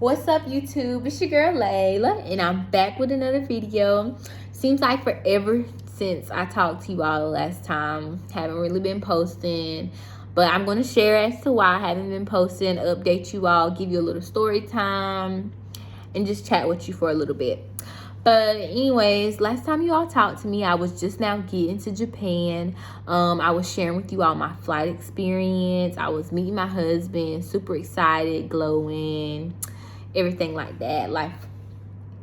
What's up, YouTube? It's your girl Layla, and I'm back with another video. Seems like forever since I talked to you all last time. Haven't really been posting, but I'm going to share as to why I haven't been posting, update you all, give you a little story time, and just chat with you for a little bit. But anyways, last time you all talked to me, I was just now getting to Japan. I was sharing with you all my flight experience. I was meeting my husband, super excited, glowing, everything like that. Life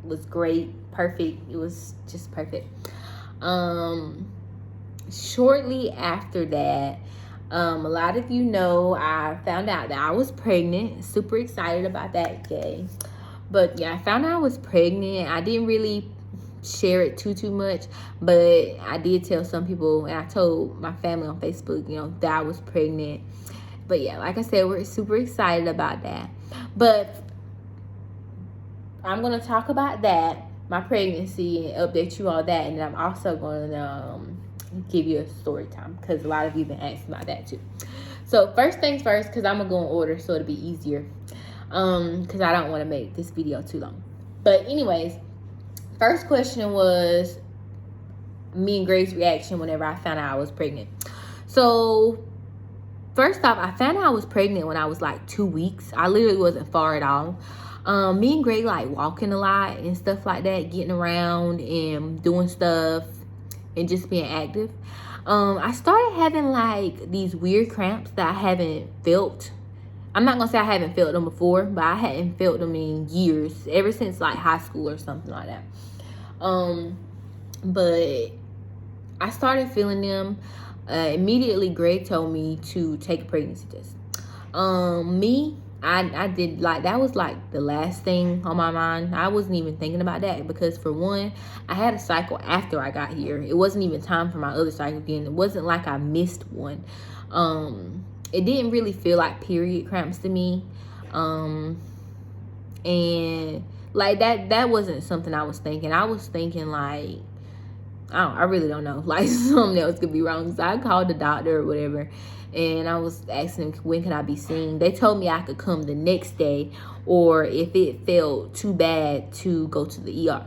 was great, perfect. It was just perfect. Shortly after that, a lot of you know I found out that I was pregnant. Super excited about that day. But yeah, I found out I was pregnant. I didn't really share it too much, but I did tell some people, and I told my family on Facebook, that I was pregnant. But yeah, like I said, we're super excited about that. But I'm going to talk about that, my pregnancy, and update you all that. And then I'm also going to give you a story time, because a lot of you have been asking about that too. So first things first, because I'm going to go in order so it'll be easier. Because I don't want to make this video too long. But anyways, first question was me and Grace's reaction whenever I found out I was pregnant. So first off, I found out I was pregnant when I was like 2 weeks. I literally wasn't far at all. Me and Grace like walking a lot and stuff like that, getting around and doing stuff and just being active. I started having like these weird cramps that I haven't felt. I'm not gonna say I haven't felt them before, but I hadn't felt them in years, ever since like high school or something like that. But I started feeling them. Immediately Greg told me to take a pregnancy test. I did, like, that was like the last thing on my mind. I wasn't even thinking about that because, for one, I had a cycle after I got here. It wasn't even time for my other cycle again. It wasn't like I missed one. It didn't really feel like period cramps to me. And like that wasn't something I was thinking. I was thinking like, I really don't know. Like something else could be wrong. So I called the doctor or whatever, and I was asking them, when can I be seen? They told me I could come the next day, or if it felt too bad, to go to the ER.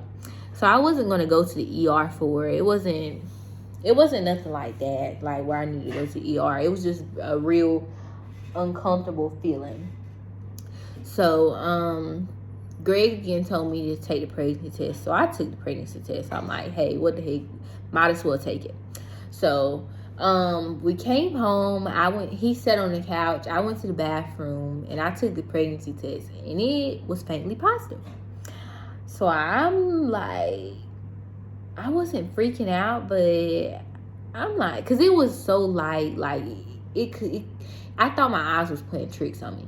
So I wasn't going to go to the ER for it. It wasn't nothing like that, like where I needed to go to the ER. It was just a real uncomfortable feeling. So Greg again told me to take the pregnancy test. So I took the pregnancy test. I'm like, hey, what the heck? Might as well take it. So we came home. He sat on the couch. I went to the bathroom and I took the pregnancy test, and it was faintly positive. So I'm like, I wasn't freaking out, but I'm like, because it was so light, like I thought my eyes was playing tricks on me.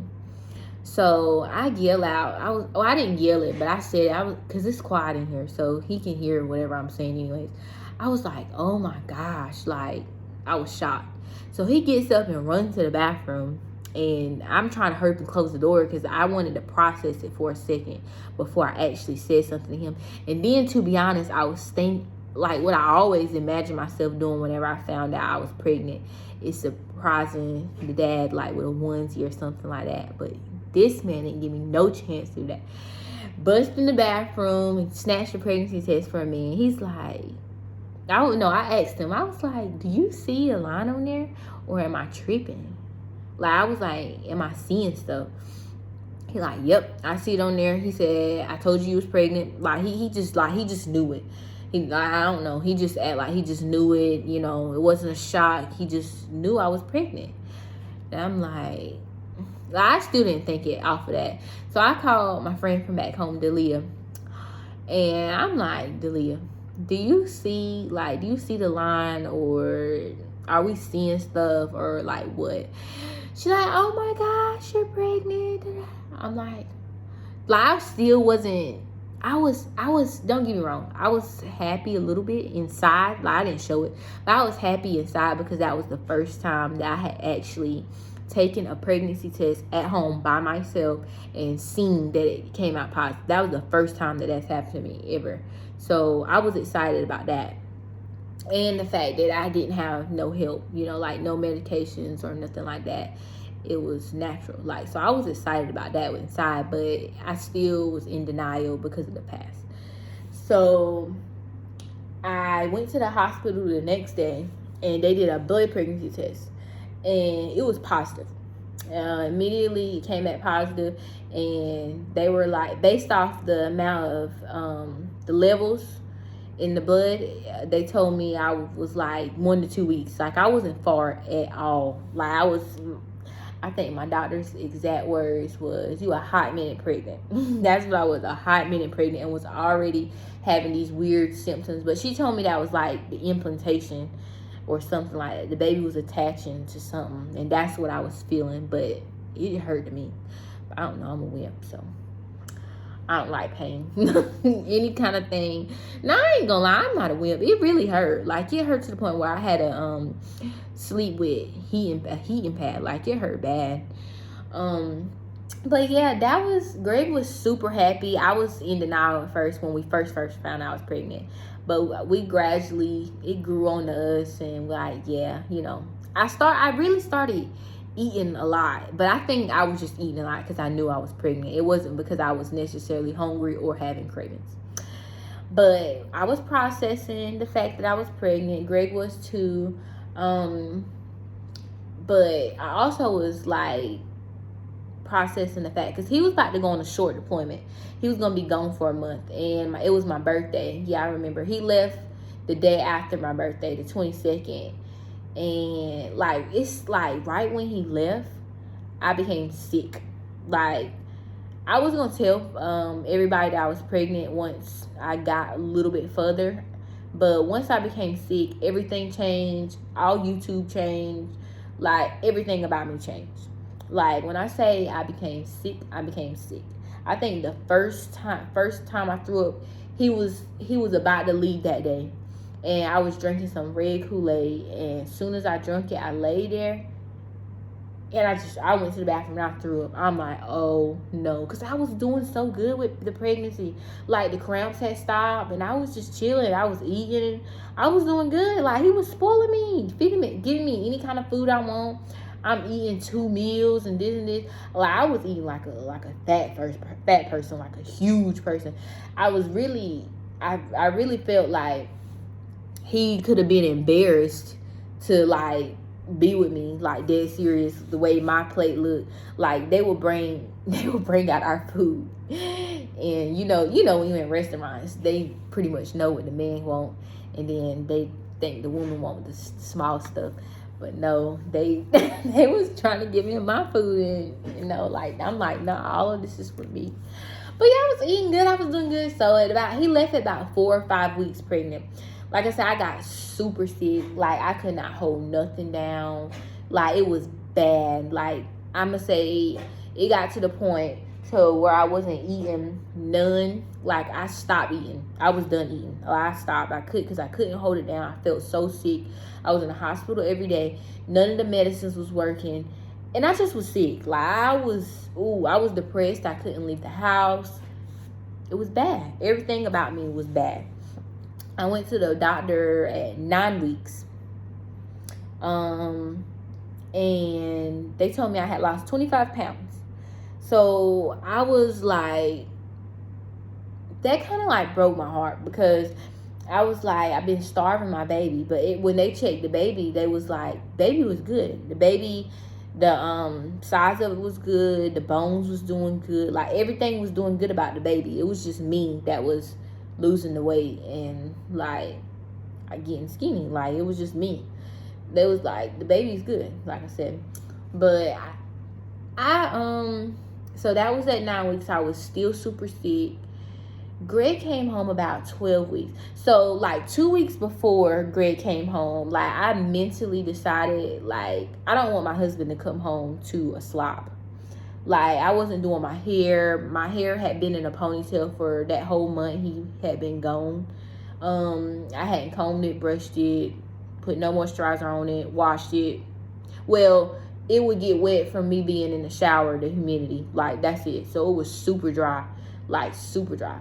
So I yell out. I didn't yell it, but I said, because it's quiet in here, so he can hear whatever I'm saying anyways. I was like, oh my gosh, like I was shocked. So he gets up and runs to the bathroom, and I'm trying to hurry up and close the door because I wanted to process it for a second before I actually said something to him. And then, to be honest, I was thinking, like, what I always imagined myself doing whenever I found out I was pregnant is surprising the dad, like with a onesie or something like that. But this man didn't give me no chance to do that. Bust in the bathroom and snatched the pregnancy test from me. And he's like, I don't know. I asked him, I was like, do you see a line on there, or am I tripping? Like, I was like, am I seeing stuff? He like, yep, I see it on there. He said, I told you was pregnant. Like, he just knew it. I don't know. He just act like he just knew it. It wasn't a shock. He just knew I was pregnant. And I'm like, I still didn't think it off of that. So I called my friend from back home, Delia. And I'm like, Delia, do you see the line, or are we seeing stuff, or like what? She's like, oh my gosh, you're pregnant. I'm like I still wasn't, I was, don't get me wrong, I was happy a little bit inside. Like, I didn't show it, but I was happy inside because that was the first time that I had actually taken a pregnancy test at home by myself and seen that it came out positive. That was the first time that that's happened to me ever. So I was excited about that. And the fact that I didn't have no help, like no medications or nothing like that. it was natural. Like, so I was excited about that inside, but I still was in denial because of the past. So I went to the hospital the next day, and they did a blood pregnancy test, and it was positive. Immediately it came back positive, and they were like, based off the amount of the levels in the blood, they told me I was like 1 to 2 weeks. Like, I wasn't far at all. Like, I think my doctor's exact words was, "You a hot minute pregnant." That's what I was, a hot minute pregnant, and was already having these weird symptoms. But she told me that was like the implantation or something like that. The baby was attaching to something, and that's what I was feeling. But it hurt to me. But I don't know, I'm a wimp, so I don't like pain. Any kind of thing. Now, I ain't gonna lie, I'm not a wimp. It really hurt. Like, it hurt to the point where I had to sleep with heating pad. Like, it hurt bad. But yeah, Greg was super happy. I was in denial at first when we first found out I was pregnant. But we gradually, it grew on to us, and like, yeah, you know, I really started eating a lot, but I think I was just eating a lot because I knew I was pregnant. It wasn't because I was necessarily hungry or having cravings. But I was processing the fact that I was pregnant. Greg was too. But I also was like processing the fact, because he was about to go on a short deployment. He was gonna be gone for a month, and it was my birthday. Yeah, I remember. He left the day after my birthday, the 22nd. And like, it's like right when he left, I became sick. Like, I was gonna tell everybody that I was pregnant once I got a little bit further, but once I became sick, everything changed. All YouTube changed. Like, everything about me changed. Like, when I say I became sick, I became sick. I think the first time I threw up, he was about to leave that day. And I was drinking some red Kool-Aid, and as soon as I drank it, I lay there, and I went to the bathroom and I threw up. I'm like, oh no, because I was doing so good with the pregnancy. Like, the cramps had stopped, and I was just chilling. I was eating, I was doing good. Like, he was spoiling me, feeding me, giving me any kind of food I want. I'm eating 2 meals and this and this. Like, I was eating like a fat person, like a huge person. I really felt like he could have been embarrassed to like be with me, like dead serious, the way my plate looked. Like, they would bring out our food, and you know when you're in restaurants, they pretty much know what the man want, and then they think the woman want the small stuff. But no, they they was trying to give me my food, and you know, like, I'm like, no, all of this is for me. But yeah, I was eating good, I was doing good. So he left at about 4 or 5 weeks pregnant. Like I said, I got super sick. Like, I could not hold nothing down. Like, it was bad. Like, I'm going to say it got to the point to where I wasn't eating none. Like, I stopped eating. I was done eating. I stopped. Because I couldn't hold it down. I felt so sick. I was in the hospital every day. None of the medicines was working. And I just was sick. Like, I was depressed. I couldn't leave the house. It was bad. Everything about me was bad. I went to the doctor at 9 weeks. And they told me I had lost 25 pounds. So I was like, that kind of like broke my heart, because I was like, I've been starving my baby. But when they checked the baby, they was like, baby was good. The baby, the size of it was good. The bones was doing good. Like, everything was doing good about the baby. It was just me that was losing the weight and like getting skinny. Like, it was just me. They was like, the baby's good, like I said. But I so that was at 9 weeks. I was still super sick. Greg came home about 12 weeks. So like 2 weeks before Greg came home, like, I mentally decided, like, I don't want my husband to come home to a slop. Like, I wasn't doing my hair. My hair had been in a ponytail for that whole month he had been gone. I hadn't combed it, brushed it, put no moisturizer on it, washed it. Well, it would get wet from me being in the shower, the humidity. Like, that's it. So it was super dry. Like, super dry.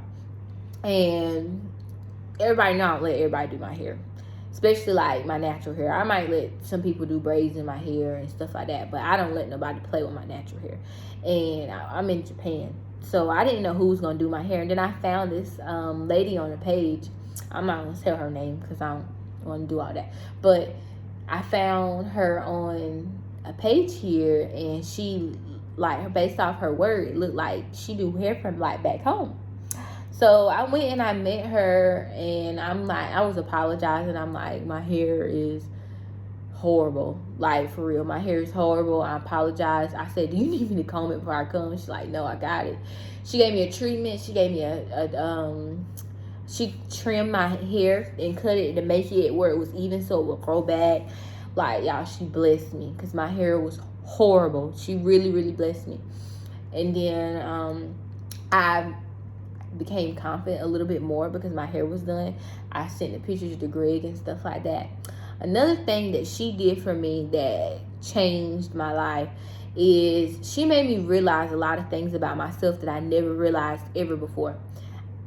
And everybody know I don't let everybody do my hair. especially like my natural hair. I might let some people do braids in my hair and stuff like that, but I don't let nobody play with my natural hair. And I'm in Japan, so I didn't know who was gonna do my hair. And then I found this lady on the page. I'm not gonna tell her name because I don't want to do all that, but I found her on a page here, and she, like, based off her word, it looked like she do hair from like back home. So I went and I met her, and I'm like, I was apologizing. I'm like, my hair is horrible. Like, for real, my hair is horrible. I apologize. I said, do you need me to comb it before I come? She's like, no, I got it. She gave me a treatment. She gave me she trimmed my hair and cut it to make it where it was even so it would grow back. Like, y'all, she blessed me because my hair was horrible. She really, really blessed me. And then I became confident a little bit more because my hair was done. I sent the pictures to Greg and stuff like that. Another thing that she did for me that changed my life is she made me realize a lot of things about myself that I never realized ever before.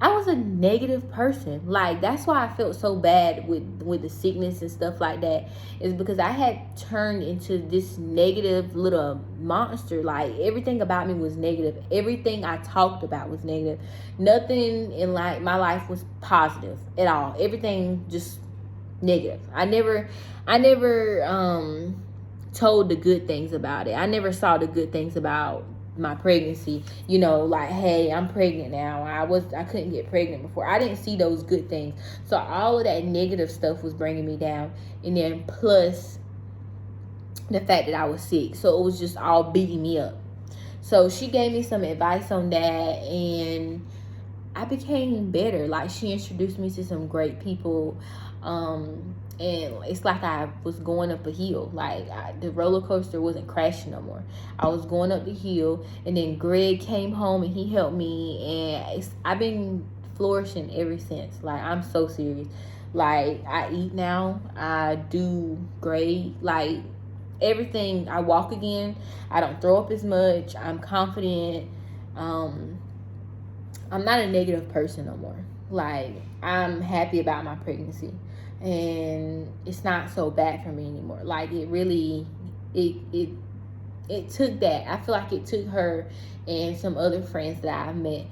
I was a negative person. Like, that's why I felt so bad with the sickness and stuff like that, is because I had turned into this negative little monster. Like, everything about me was negative. Everything I talked about was negative. Nothing in like my life was positive at all. Everything just negative. I never told the good things about it. I never saw the good things about my pregnancy, you know, like, hey, I'm pregnant now. I couldn't get pregnant before. I didn't see those good things. So all of that negative stuff was bringing me down. And then plus the fact that I was sick. So it was just all beating me up. So she gave me some advice on that, and I became better. Like, she introduced me to some great people. And it's like I was going up a hill. Like, the roller coaster wasn't crashing no more. I was going up the hill, and then Greg came home and he helped me, and I've been flourishing ever since. Like, I'm so serious. Like, I eat now. I do great. Like, everything. I walk again. I don't throw up as much. I'm confident. I'm not a negative person no more. Like, I'm happy about my pregnancy, and it's not so bad for me anymore. Like, it really, it took that. I feel like it took her and some other friends that I've met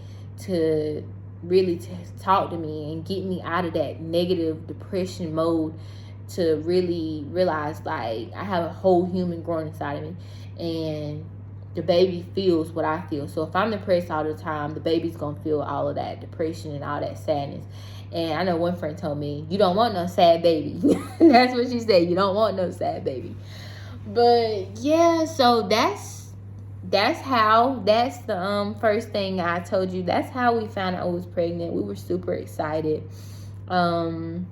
to really talk to me and get me out of that negative depression mode, to really realize, like, I have a whole human growing inside of me, and the baby feels what I feel. So if I'm depressed all the time, the baby's gonna feel all of that depression and all that sadness. And I know one friend told me, you don't want no sad baby. That's what she said. You don't want no sad baby. But yeah, so that's the first thing I told you. That's how we found out I was pregnant. We were super excited. And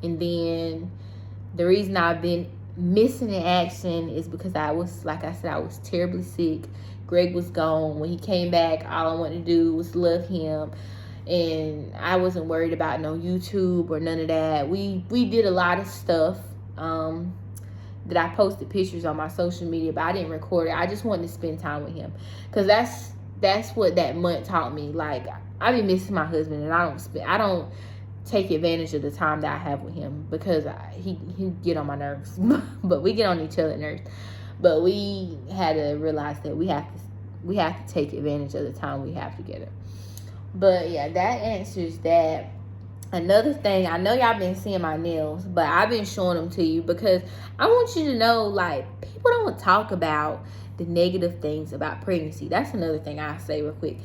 then the reason I've been missing in action is because I was, like I said, I was terribly sick. Greg was gone. When he came back, all I wanted to do was love him. And I wasn't worried about no YouTube or none of that. We did a lot of stuff that I posted pictures on my social media, but I didn't record it. I just wanted to spend time with him, because that's what that month taught me. Like, I be missing my husband, and I don't take advantage of the time that I have with him, because he get on my nerves. But we get on each other's nerves. But we had to realize that we have to take advantage of the time we have together. But yeah, that answers that. Another thing, I know y'all been seeing my nails, but I've been showing them to you because I want you to know, like, people don't talk about the negative things about pregnancy. That's another thing I say real quick.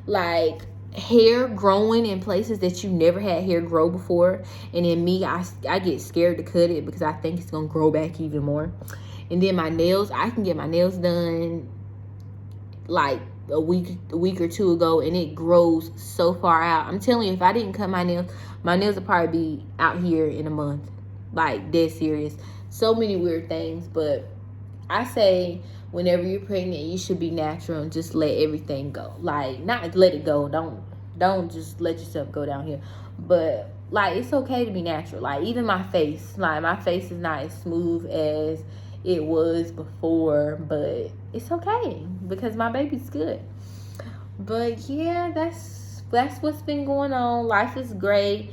Like, hair growing in places that you never had hair grow before. And then me, I get scared to cut it because I think it's going to grow back even more. And then my nails, I can get my nails done like a week or two ago, and it grows so far out. I'm telling you, if I didn't cut my nails would probably be out here in a month. Like, dead serious. So many weird things. But I say, whenever you're pregnant, you should be natural and just let everything go. Like, not let it go. Don't just let yourself go down here. But, like, it's okay to be natural. Like, even my face. Like, my face is not as smooth as it was before, but it's okay because my baby's good. But yeah, that's what's been going on. Life is great.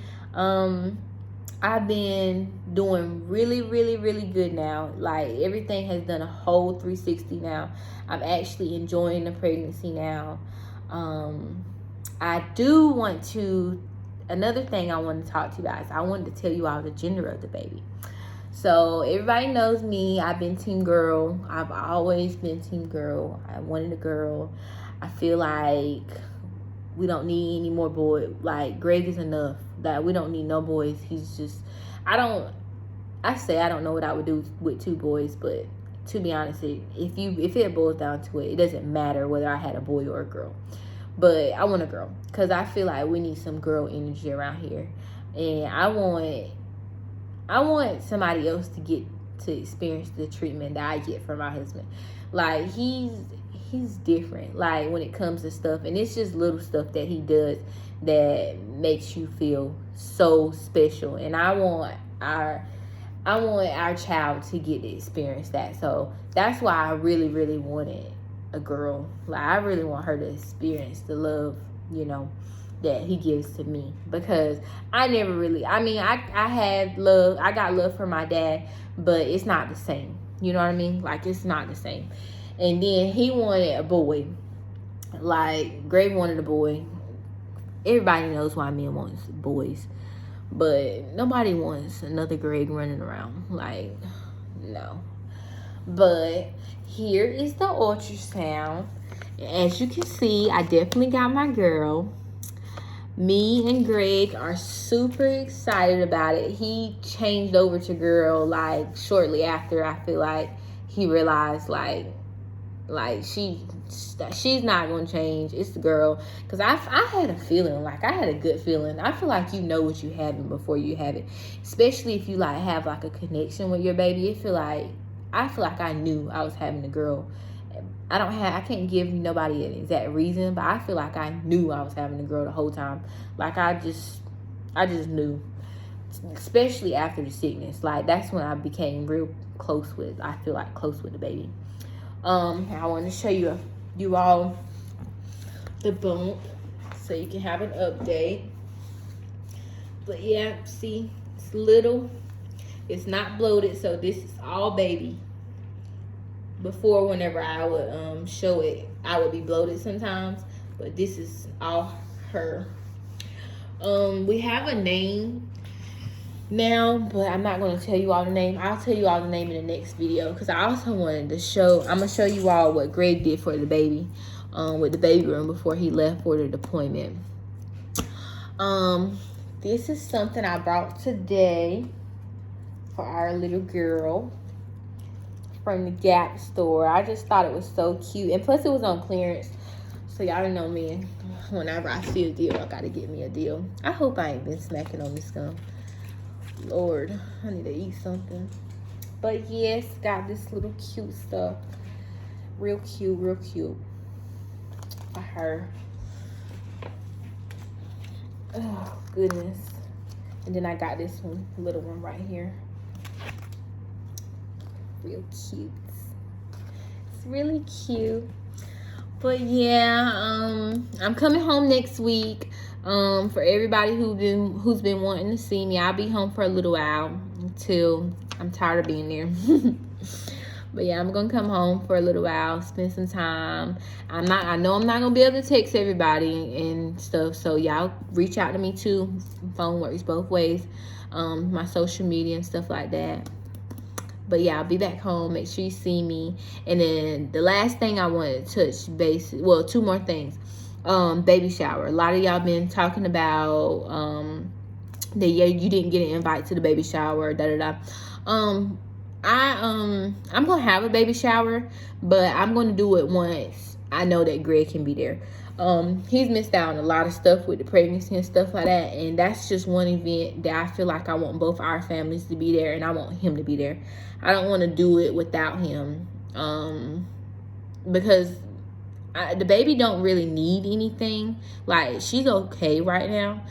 I've been doing really, really, really good now. Like, everything has done a whole 360 now. I'm actually enjoying the pregnancy now. I do want to, another thing I want to talk to you guys, I wanted to tell you all the gender of the baby. So everybody knows me. I've been team girl. I've always been team girl. I wanted a girl. I feel like we don't need any more boys. Like, Greg is enough. That we don't need no boys. He's just, I don't know what I would do with 2 boys, but to be honest, if it boils down to it, it doesn't matter whether I had a boy or a girl. But I want a girl, because I feel like we need some girl energy around here. And I want somebody else to get to experience the treatment that I get from my husband. Like, he's different, like, when it comes to stuff. And it's just little stuff that he does that makes you feel so special. And I want our child to get to experience that. So that's why I really, really wanted a girl. Like, I really want her to experience the love, that he gives to me. Because I never really, I had love. I got love from my dad, but it's not the same. You know what I mean? Like, it's not the same. And then he wanted a boy. Like, Greg wanted a boy. Everybody knows why men wants boys. But nobody wants another Greg running around. Like, no. But here is the ultrasound. As you can see, I definitely got my girl. Me and Greg are super excited about it. He changed over to girl, like, shortly after. I feel like he realized, like she's not gonna change. It's the girl. Because I had a feeling, like, I had a good feeling. I feel like you know what you having before you have it, especially if you, like, have, like, a connection with your baby. I feel like I knew I was having a girl. I can't give nobody an exact reason, but I feel like I knew I was having a girl the whole time. Like, I just knew, especially after the sickness. Like, that's when I became real close with the baby. I want to show you all the bump so you can have an update. But yeah, see, it's little. It's not bloated, so this is all baby. Before, whenever I would show it, I would be bloated sometimes, but this is all her. We have a name now, but I'm not going to tell you all the name. I'll tell you all the name in the next video, because I also wanted to show, I'm going to show you all what Greg did for the baby, with the baby room before he left for the deployment. This is something I brought today for our little girl from the Gap store. I just thought it was so cute, and plus it was on clearance. So y'all know me, whenever I see a deal, I gotta get me a deal. I hope I ain't been smacking on this gum. Lord, I need to eat something. But yes, got this little cute stuff. Real cute for her. Oh goodness. And then I got this little one right here. Real cute. It's really cute. But yeah, I'm coming home next week. For everybody who's been wanting to see me, I'll be home for a little while until I'm tired of being there. But yeah, I'm gonna come home for a little while, spend some time. I know I'm not gonna be able to text everybody and stuff, so y'all reach out to me too. Phone works both ways. My social media and stuff like that. But yeah, I'll be back home. Make sure you see me. And then the last thing I want to touch base, well, 2 more things. Baby shower. A lot of y'all been talking about that you didn't get an invite to the baby shower, I'm gonna have a baby shower, but I'm gonna do it once I know that Greg can be there. He's missed out on a lot of stuff with the pregnancy and stuff like that, and that's just one event that I feel like I want both our families to be there, and I want him to be there. I don't want to do it without him, because the baby don't really need anything. Like, she's okay right now,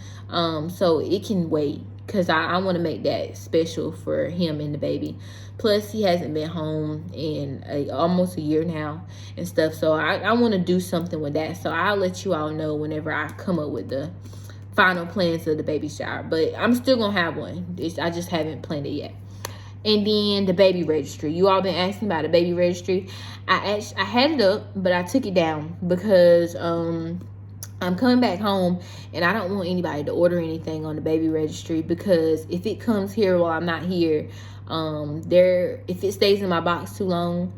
so it can wait, because I want to make that special for him and the baby. Plus, he hasn't been home in almost a year now and stuff. So I want to do something with that. So I'll let you all know whenever I come up with the final plans of the baby shower, but I'm still gonna have one. I just haven't planned it yet. And then the baby registry. You all been asking about the baby registry. I had it up, but I took it down because I'm coming back home and I don't want anybody to order anything on the baby registry, because if it comes here while I'm not here, if it stays in my box too long,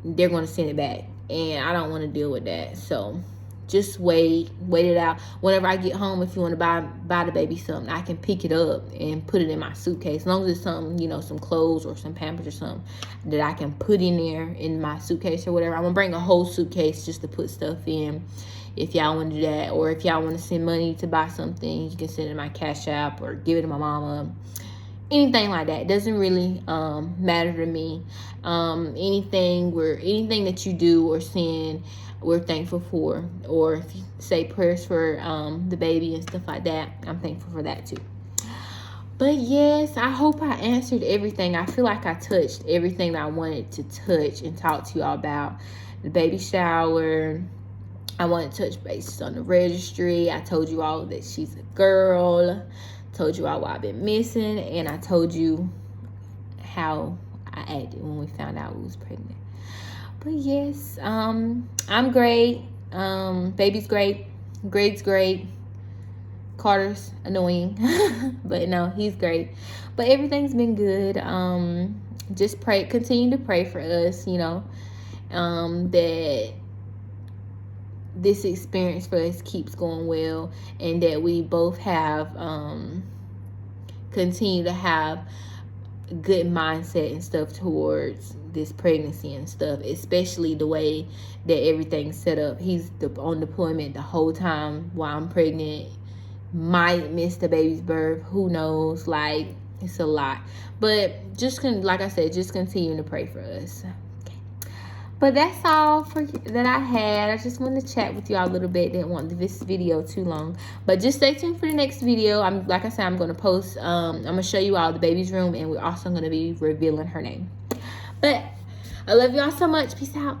they're going to send it back, and I don't want to deal with that. So just wait it out. Whenever I get home, if you want to buy the baby something, I can pick it up and put it in my suitcase, as long as it's something, you know, some clothes or some Pampers or something that I can put in there in my suitcase or whatever. I'm gonna bring a whole suitcase just to put stuff in, if y'all want to do that. Or if y'all want to send money to buy something, you can send it in my Cash App or give it to my mama. Anything like that. It doesn't really matter to me. Anything that you do or send, we're thankful for. Or if you say prayers for the baby and stuff like that, I'm thankful for that too. But yes, I hope I answered everything. I feel like I touched everything that I wanted to touch and talk to you all about. The baby shower, I want to touch bases on the registry. I told you all that she's a girl. Told you all what I've been missing. And I told you how I acted when we found out we was pregnant. But yes, I'm great. Baby's great. Greg's great. Carter's annoying. But no, he's great. But everything's been good. Just continue to pray for us, you know, that this experience for us keeps going well, and that we both have continue to have good mindset and stuff towards this pregnancy and stuff, especially the way that everything's set up. He's on deployment the whole time while I'm pregnant. Might miss the baby's birth, who knows? Like, it's a lot. But just like I said, just continue to pray for us. But that's all that I had. I just wanted to chat with y'all a little bit. Didn't want this video too long. But just stay tuned for the next video. Like I said, I'm going to post. I'm going to show you all the baby's room. And we're also going to be revealing her name. But I love y'all so much. Peace out.